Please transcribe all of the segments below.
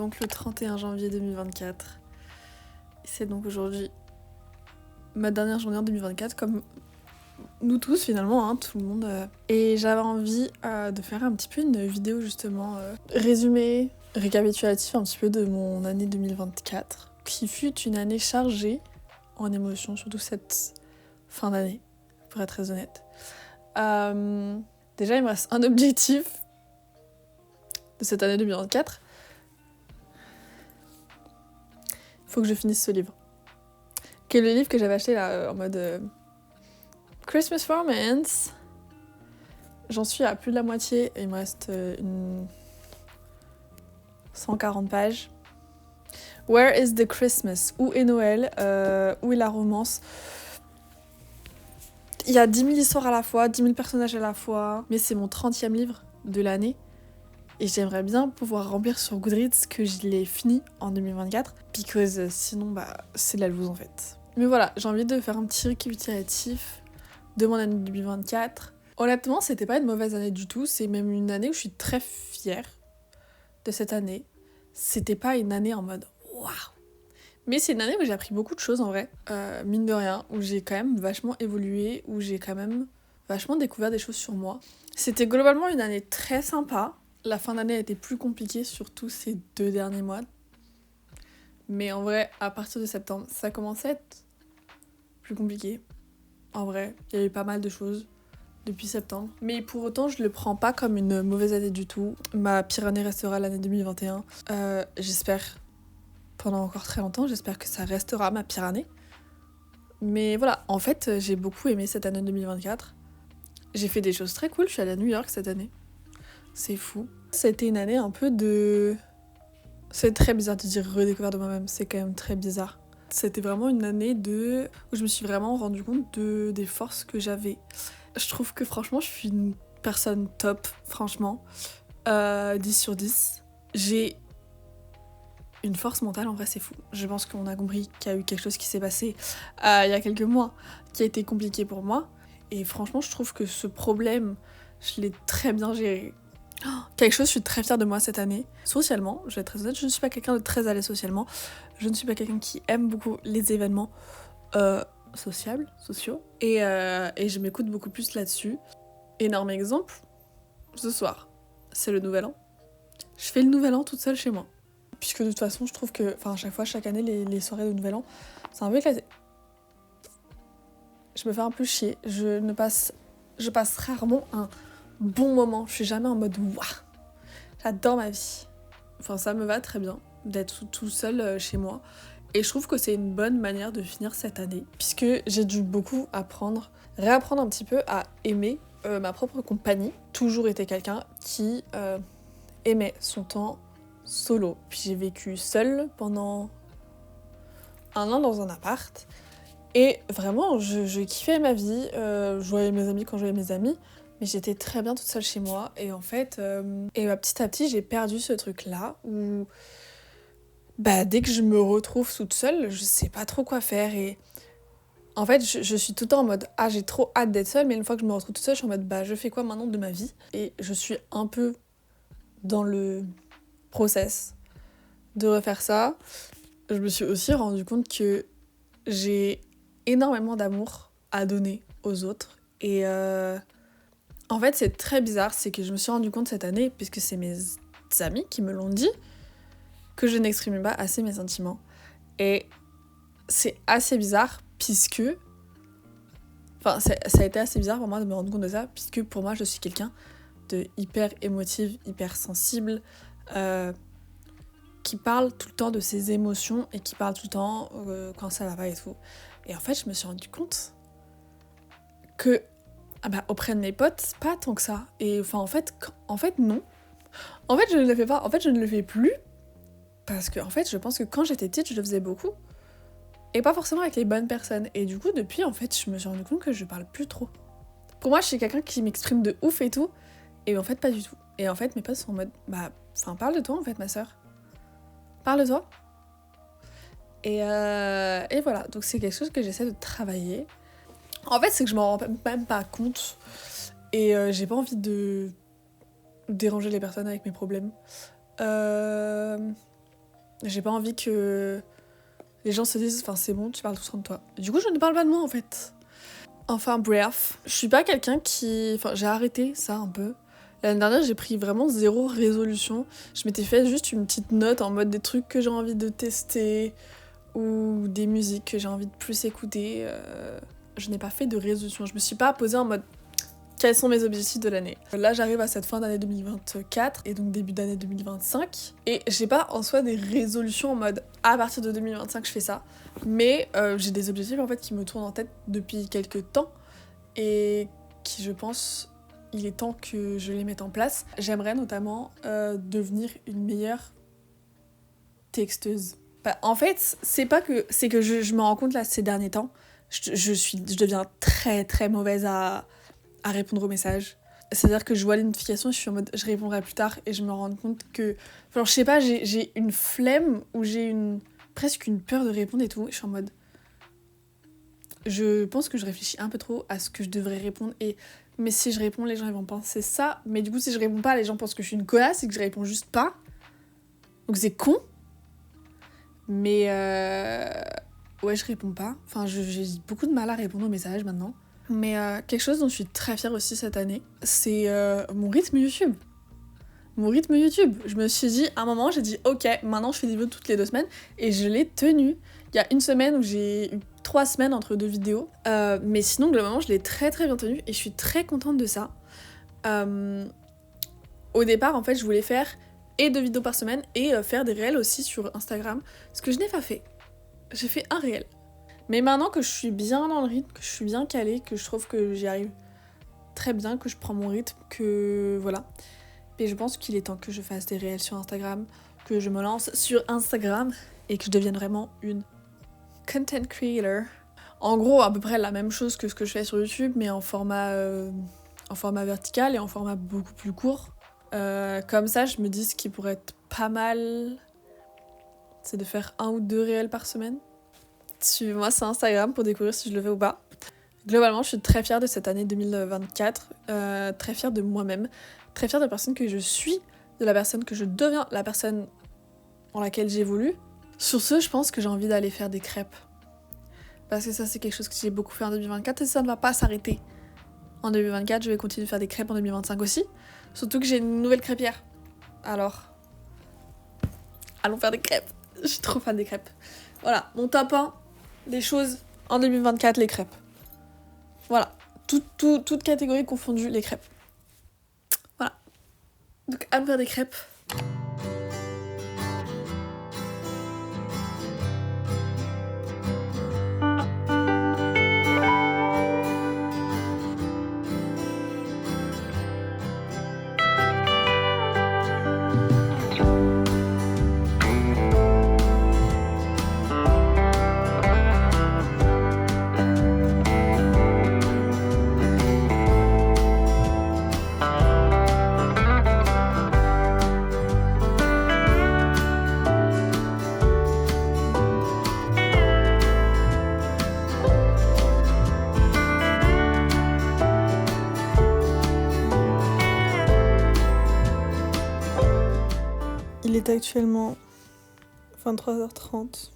donc le 31 janvier 2024. C'est donc aujourd'hui ma dernière journée en 2024, comme nous tous finalement, tout le monde. Et j'avais envie de faire un petit peu une vidéo justement résumé, récapitulatif un petit peu de mon année 2024, qui fut une année chargée en émotions, surtout cette fin d'année, pour être très honnête. Déjà, il me reste un objectif de cette année 2024. Il faut que je finisse ce livre. Qui est le livre que j'avais acheté là, en mode Christmas Romance. J'en suis à plus de la moitié et il me reste 140 pages. Where is the Christmas? Où est Noël? Où est la romance? Il y a 10 000 histoires à la fois, 10 000 personnages à la fois, mais c'est mon 30e livre de l'année. Et j'aimerais bien pouvoir remplir sur Goodreads que je l'ai fini en 2024, because sinon, c'est de la loose en fait. Mais voilà, j'ai envie de faire un petit récapitulatif de mon année 2024. Honnêtement, c'était pas une mauvaise année du tout, c'est même une année où je suis très fière de cette année. C'était pas une année en mode waouh! Mais c'est une année où j'ai appris beaucoup de choses en vrai, mine de rien, où j'ai quand même vachement évolué, où j'ai quand même vachement découvert des choses sur moi. C'était globalement une année très sympa. La fin d'année a été plus compliquée, surtout ces 2 derniers mois. Mais en vrai, à partir de septembre, ça commençait à être plus compliqué. En vrai, il y a eu pas mal de choses depuis septembre. Mais pour autant, je le prends pas comme une mauvaise année du tout. Ma pire année restera l'année 2021. J'espère pendant encore très longtemps, j'espère que ça restera ma pire année. Mais voilà, en fait, j'ai beaucoup aimé cette année 2024. J'ai fait des choses très cool, je suis allée à New York cette année. C'est fou. C'était une année un peu de... C'est très bizarre de dire redécouverte de moi-même, c'est quand même très bizarre. C'était vraiment une année où je me suis vraiment rendu compte des forces que j'avais. Je trouve que franchement, je suis une personne top, franchement. 10 sur 10. J'ai une force mentale, en vrai, c'est fou. Je pense qu'on a compris qu'il y a eu quelque chose qui s'est passé il y a quelques mois qui a été compliqué pour moi. Et franchement, je trouve que ce problème, je l'ai très bien géré. Quelque chose, je suis très fière de moi cette année. Socialement, je vais être très honnête, je ne suis pas quelqu'un de très à l'aise socialement. Je ne suis pas quelqu'un qui aime beaucoup les événements sociaux. Et je m'écoute beaucoup plus là-dessus. Énorme exemple, ce soir, c'est le Nouvel An. Je fais le Nouvel An toute seule chez moi. Puisque de toute façon, je trouve que, à chaque fois, chaque année, les soirées de Nouvel An, c'est un peu éclaté. Je me fais un peu chier. Je passe rarement un bon moment. Je suis jamais en mode waouh. J'adore ma vie. Ça me va très bien d'être tout seul chez moi. Et je trouve que c'est une bonne manière de finir cette année. Puisque j'ai dû beaucoup réapprendre un petit peu à aimer ma propre compagnie. Toujours été quelqu'un qui aimait son temps solo. Puis j'ai vécu seule pendant 1 an dans un appart. Et vraiment, je kiffais ma vie. Je voyais mes amis quand je voyais mes amis. Mais j'étais très bien toute seule chez moi. Et en fait, petit à petit, j'ai perdu ce truc-là où dès que je me retrouve toute seule, je sais pas trop quoi faire. Et en fait, je suis tout le temps en mode « Ah, j'ai trop hâte d'être seule ». Mais une fois que je me retrouve toute seule, je suis en mode « Je fais quoi maintenant de ma vie ?» Et je suis un peu dans le process de refaire ça. Je me suis aussi rendu compte que j'ai énormément d'amour à donner aux autres. Et en fait, c'est très bizarre, c'est que je me suis rendu compte cette année, puisque c'est mes amis qui me l'ont dit, que je n'exprimais pas assez mes sentiments. Et c'est assez bizarre, puisque... ça a été assez bizarre pour moi de me rendre compte de ça, puisque pour moi, je suis quelqu'un de hyper émotive, hyper sensible, qui parle tout le temps de ses émotions et qui parle tout le temps quand ça va pas et tout. Et en fait, je me suis rendu compte que auprès de mes potes, pas tant que ça. Et en fait, non. En fait, je ne le fais pas. En fait, je ne le fais plus parce que, en fait, je pense que quand j'étais petite, je le faisais beaucoup. Et pas forcément avec les bonnes personnes. Et du coup, depuis, en fait, je me suis rendu compte que je parle plus trop. Pour moi, je suis quelqu'un qui m'exprime de ouf et tout. Et en fait, pas du tout. Et en fait, mes potes sont en mode, parle de toi, en fait, ma sœur. Parle de toi. Et voilà. Donc, c'est quelque chose que j'essaie de travailler. En fait, c'est que je m'en rends même pas compte. Et j'ai pas envie de déranger les personnes avec mes problèmes. J'ai pas envie que les gens se disent, enfin c'est bon, tu parles tout le temps de toi. Du coup, je ne parle pas de moi en fait. Enfin bref, je suis pas quelqu'un qui... Enfin, j'ai arrêté ça un peu. L'année dernière, j'ai pris vraiment 0 résolution. Je m'étais fait juste une petite note en mode des trucs que j'ai envie de tester ou des musiques que j'ai envie de plus écouter. Je n'ai pas fait de résolution. Je me suis pas posée en mode quels sont mes objectifs de l'année. Là, j'arrive à cette fin d'année 2024 et donc début d'année 2025. Et j'ai pas en soi des résolutions en mode à partir de 2025 je fais ça. Mais j'ai des objectifs en fait qui me tournent en tête depuis quelques temps et qui je pense il est temps que je les mette en place. J'aimerais notamment devenir une meilleure texteuse. Bah, en fait, c'est que je me rends compte là ces derniers temps, je deviens très très mauvaise à répondre aux messages. C'est-à-dire que je vois les notifications et je suis en mode je répondrai plus tard et je me rends compte que... Enfin, je sais pas, j'ai une flemme ou j'ai presque une peur de répondre et tout. Et je suis en mode... Je pense que je réfléchis un peu trop à ce que je devrais répondre mais si je réponds, les gens ils vont penser ça. Mais du coup, si je réponds pas, les gens pensent que je suis une connasse et que je réponds juste pas. Donc c'est con. Mais ouais, je réponds pas. Enfin, j'ai beaucoup de mal à répondre aux messages maintenant. Mais quelque chose dont je suis très fière aussi cette année, c'est mon rythme YouTube. Mon rythme YouTube. Je me suis dit, à un moment, j'ai dit, ok, maintenant je fais des vidéos toutes les 2 semaines. Et je l'ai tenu. Il y a une semaine où j'ai eu 3 semaines entre 2 vidéos. Mais sinon, globalement, je l'ai très très bien tenu. Et je suis très contente de ça. Au départ, en fait, je voulais faire 2 vidéos par semaine et faire des réels aussi sur Instagram. Ce que je n'ai pas fait. J'ai fait un réel. Mais maintenant que je suis bien dans le rythme, que je suis bien calée, que je trouve que j'y arrive très bien, que je prends mon rythme, que voilà. Et je pense qu'il est temps que je fasse des réels sur Instagram, que je me lance sur Instagram et que je devienne vraiment une content creator. En gros, à peu près la même chose que ce que je fais sur YouTube, mais en format vertical et en format beaucoup plus court. Comme ça, je me dis ce qui pourrait être pas mal, c'est de faire 1 ou 2 réels par semaine. Suivez-moi sur Instagram pour découvrir si je le fais ou pas. Globalement, je suis très fière de cette année 2024, très fière de moi-même, très fière de la personne que je suis, de la personne que je deviens, la personne en laquelle j'évolue. Sur ce, je pense que j'ai envie d'aller faire des crêpes. Parce que ça, c'est quelque chose que j'ai beaucoup fait en 2024 et ça ne va pas s'arrêter. En 2024, je vais continuer de faire des crêpes en 2025 aussi. Surtout que j'ai une nouvelle crêpière. Alors, allons faire des crêpes. Je suis trop fan des crêpes. Voilà, mon top 1 des choses en 2024, les crêpes. Voilà, toute catégorie confondue, les crêpes. Voilà. Donc, à me faire des crêpes. Il est actuellement 23h30.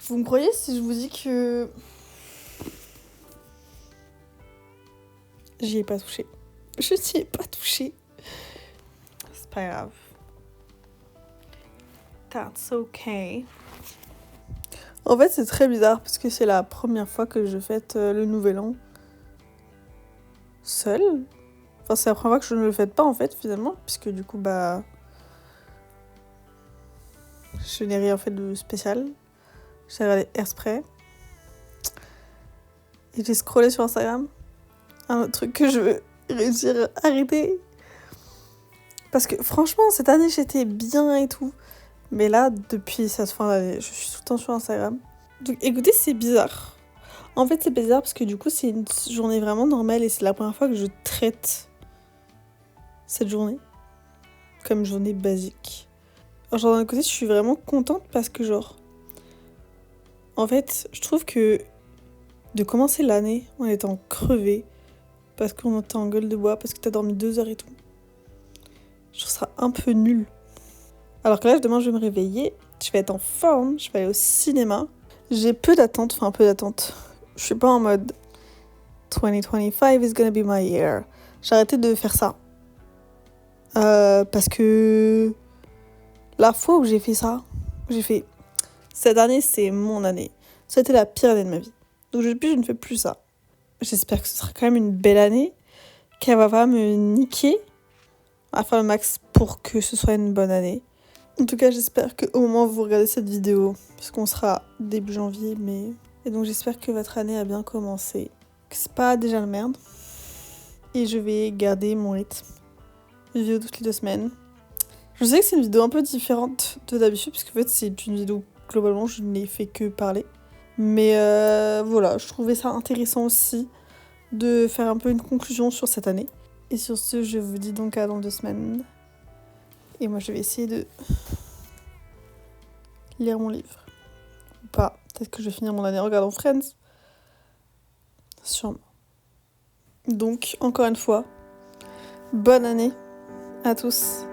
Vous me croyez si je vous dis que j'y ai pas touché? Je n'y ai pas touché. C'est pas grave. That's okay. En fait, c'est très bizarre parce que c'est la première fois que je fête le nouvel an seule. Enfin, c'est la première fois que je ne le fête pas en fait, finalement, puisque du coup, je n'ai rien fait de spécial. J'ai regardé Airspray. Et j'ai scrollé sur Instagram. Un autre truc que je veux réussir à arrêter. Parce que franchement, cette année, j'étais bien et tout. Mais là, depuis cette fin d'année, je suis tout le temps sur Instagram. Donc écoutez, c'est bizarre. En fait, c'est bizarre parce que du coup, c'est une journée vraiment normale. Et c'est la première fois que je traite cette journée comme journée basique. Alors, d'un côté, je suis vraiment contente parce que en fait, je trouve que de commencer l'année en étant crevé, parce qu'on était en gueule de bois, parce que t'as dormi 2 heures et tout, je trouve ça un peu nul. Alors que là, demain, je vais me réveiller Je vais être en forme, je vais aller au cinéma. J'ai peu d'attentes, Je suis pas en mode 2025 is gonna be my year. J'ai arrêté de faire ça. Parce que la fois où j'ai fait ça, j'ai fait cette année c'est mon année. Ça a été la pire année de ma vie. Donc depuis je ne fais plus ça. J'espère que ce sera quand même une belle année, qu'elle va pas me niquer. On va faire le max pour que ce soit une bonne année. En tout cas, j'espère qu'au moment où vous regardez cette vidéo, parce qu'on sera début janvier, mais... Et donc j'espère que votre année a bien commencé, que c'est pas déjà la merde. Et je vais garder mon rythme. Une vidéo toutes les 2 semaines. Je sais que c'est une vidéo un peu différente de d'habitude, parce qu'en fait c'est une vidéo, globalement, je n'ai fait que parler. Mais voilà, je trouvais ça intéressant aussi de faire un peu une conclusion sur cette année. Et sur ce, je vous dis donc à dans 2 semaines. Et moi, je vais essayer de lire mon livre. Ou pas. Peut-être que je vais finir mon année en regardant Friends. Sûrement. Donc, encore une fois, bonne année à tous.